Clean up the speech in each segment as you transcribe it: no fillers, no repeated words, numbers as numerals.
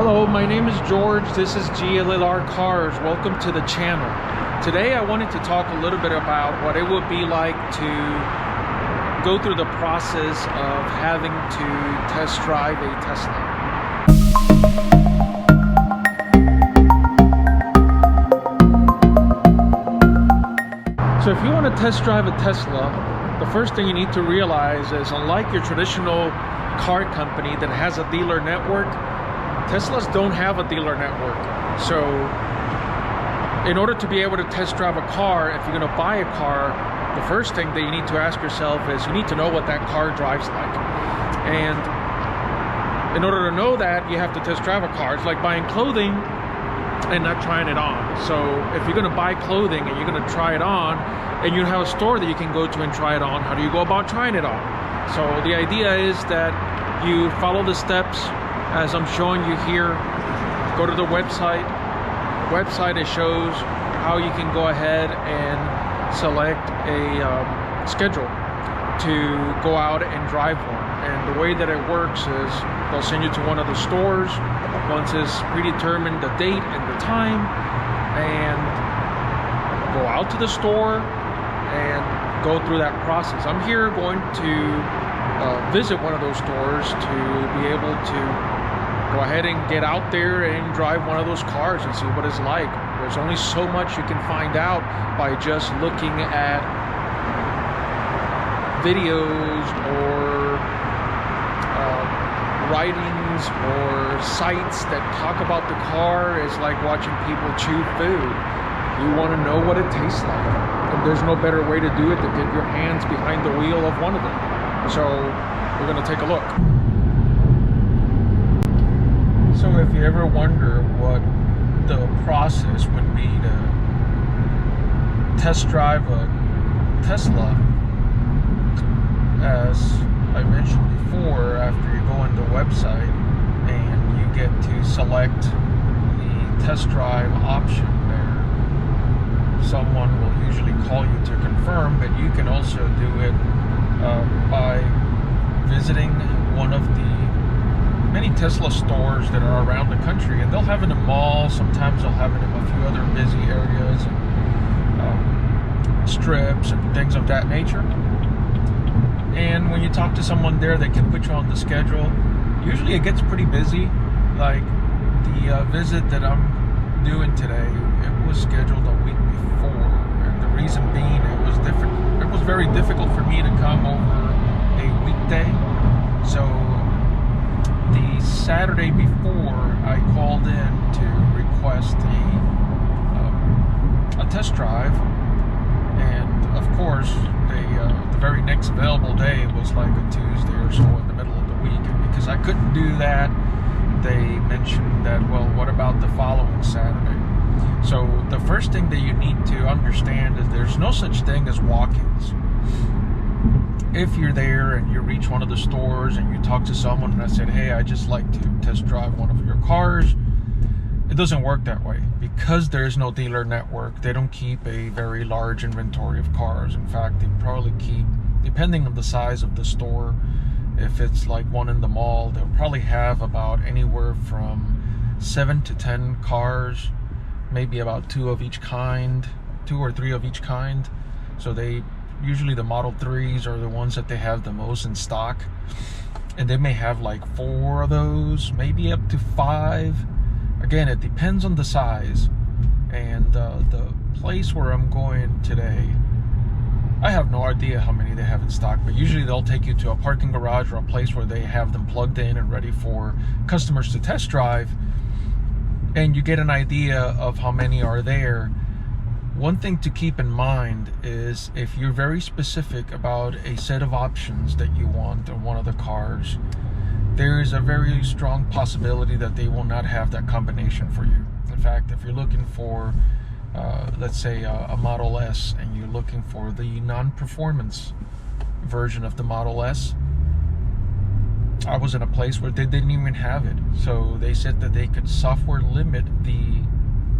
Hello, my name is George. This is GLLR Cars. Welcome to the channel. Today I wanted to talk a little bit about what it would be like to go through the process of having to test drive a Tesla. So if you want to test drive a Tesla, the first thing you need to realize is, unlike your traditional car company that has a dealer network, Teslas don't have a dealer network. So in order to be able to test drive a car, if you're going to buy a car, the first thing that you need to ask yourself is you need to know what that car drives like. And in order to know that, you have to test drive a car. It's like buying clothing and not trying it on. So if you're going to buy clothing and you're going to try it on, and you have a store that you can go to and try it on, how do you go about trying it on? So the idea is that you follow the steps as I'm showing you here. Go to the website. It shows how you can go ahead and select a schedule to go out and drive one. And the way that it works is they'll send you to one of the stores once it's predetermined the date and the time, and go out to the store and go through that process. I'm here going to visit one of those stores to be able to go ahead and get out there and drive one of those cars and see what it's like. There's only so much you can find out by just looking at videos or writings or sites that talk about the car. It's like watching people chew food. You want to know what it tastes like, and there's no better way to do it than get your hands behind the wheel of one of them. So we're going to take a look. So if you ever wonder what the process would be to test drive a Tesla, as I mentioned before, after you go on the website and you get to select the test drive option there, someone will usually call you to confirm, but you can also do it by visiting one of the many Tesla stores that are around the country, and they'll have it in malls. Sometimes they'll have it in a few other busy areas and strips and things of that nature. And when you talk to someone there, they can put you on the schedule. Usually it gets pretty busy. Like the visit that I'm doing today, it was scheduled a week before, and the reason being it was very difficult for me to come over a weekday. So the Saturday before, I called in to request a test drive, and of course the very next available day was like a Tuesday or so in the middle of the week. And because I couldn't do that, they mentioned that, well, what about the following Saturday? So the first thing that you need to understand is there's no such thing as walk-ins. If you're there and you reach one of the stores and you talk to someone and I said, hey, I just like to test drive one of your cars, it doesn't work that way. Because there is no dealer network, they don't keep a very large inventory of cars. In fact, they probably keep, depending on the size of the store, if it's like one in the mall, they'll probably have about anywhere from 7 to 10 cars, maybe about 2 or 3 of each kind. So usually the Model 3s are the ones that they have the most in stock, and they may have like 4 of those, maybe up to 5. Again, it depends on the size. And the place where I'm going today, I have no idea how many they have in stock, but usually they'll take you to a parking garage or a place where they have them plugged in and ready for customers to test drive, and you get an idea of how many are there. One thing to keep in mind is if you're very specific about a set of options that you want on one of the cars, there is a very strong possibility that they will not have that combination for you. In fact, if you're looking for, let's say, a Model S, and you're looking for the non-performance version of the Model S, I was in a place where they didn't even have it. So they said that they could software limit the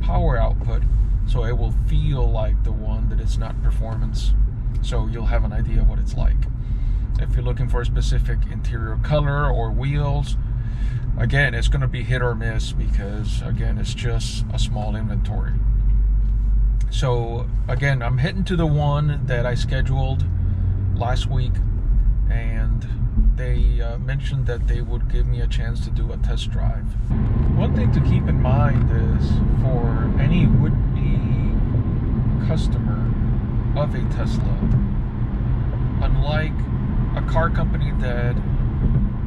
power output so it will feel like the one that it's not performance. So you'll have an idea what it's like. If you're looking for a specific interior color or wheels, again, it's going to be hit or miss because, again, it's just a small inventory. So, again, I'm heading to the one that I scheduled last week, and they mentioned that they would give me a chance to do a test drive. One thing to keep in mind is for any would-be customer of a Tesla, unlike a car company that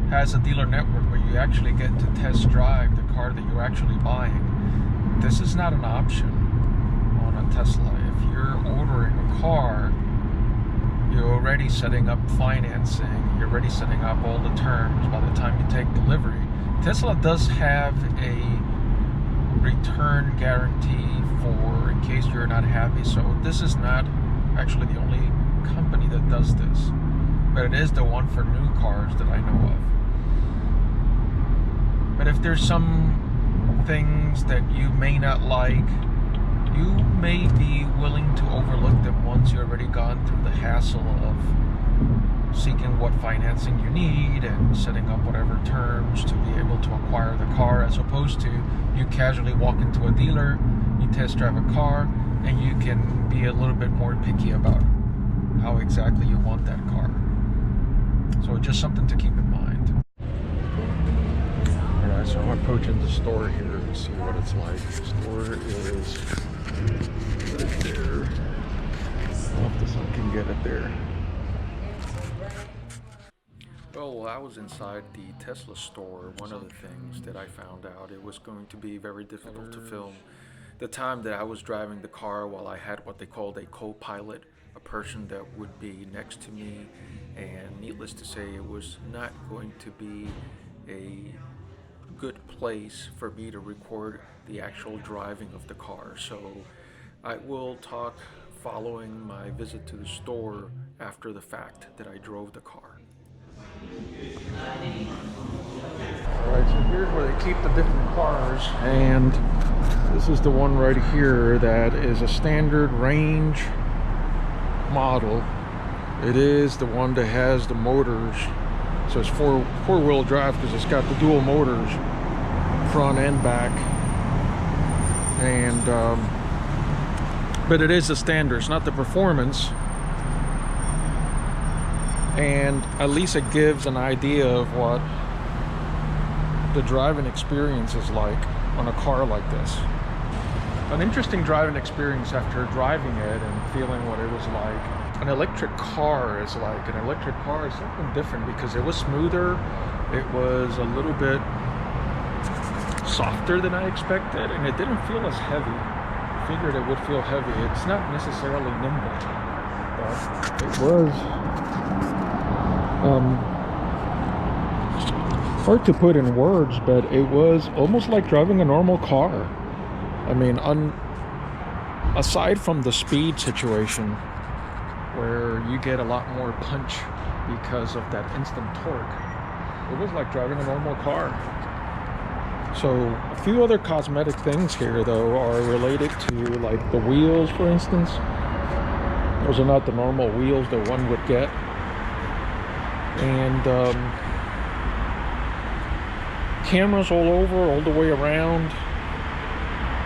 has a dealer network where you actually get to test drive the car that you're actually buying, this is not an option on a Tesla. If you're ordering a car, you're already setting up financing, you're already setting up all the terms by the time you take delivery. Tesla does have a return guarantee for in case you're not happy, so this is not actually the only company that does this, but it is the one for new cars that I know of. But if there's some things that you may not like, you may be willing to overlook them once you've already gone through the hassle of seeking what financing you need and setting up whatever terms to be able to acquire the car, as opposed to you casually walk into a dealer, you test drive a car, and you can be a little bit more picky about how exactly you want that car. So just something to keep in mind. Alright, so I'm approaching the store here to see what it's like. The store is right there. I hope the sun can get it there. Well, while I was inside the Tesla store, one of the things that I found out, it was going to be very difficult to film the time that I was driving the car while I had what they called a co-pilot, a person that would be next to me, and needless to say, it was not going to be a good place for me to record the actual driving of the car. So I will talk following my visit to the store after the fact that I drove the car. Alright, so here's where they keep the different cars, and this is the one right here that is a standard range model. It is the one that has the motors, so it's four-wheel drive because it's got the dual motors, front and back, and but it is the standard. It's not the performance, and at least it gives an idea of what the driving experience is like on a car like this. An interesting driving experience after driving it and feeling what it was like. An electric car is like. An electric car is something different because it was smoother, it was a little bit softer than I expected, and it didn't feel as heavy. I figured it would feel heavy. It's not necessarily nimble, but it was hard to put in words, but it was almost like driving a normal car. I mean, aside from the speed situation, where you get a lot more punch because of that instant torque, it was like driving a normal car. So a few other cosmetic things here, though, are related to, like, the wheels, for instance. Those are not the normal wheels that one would get. And cameras all over, all the way around.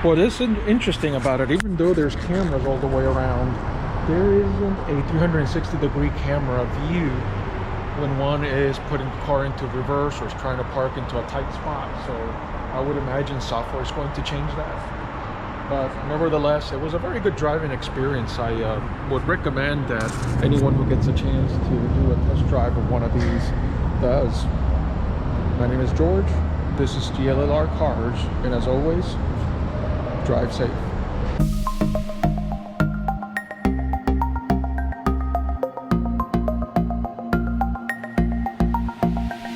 What is interesting about it, even though there's cameras all the way around, there isn't a 360-degree camera view when one is putting the car into reverse or is trying to park into a tight spot. So I would imagine software is going to change that. But nevertheless, it was a very good driving experience. I would recommend that anyone who gets a chance to do a test drive of one of these does. My name is George. This is GLLR Cars, and as always, drive safe.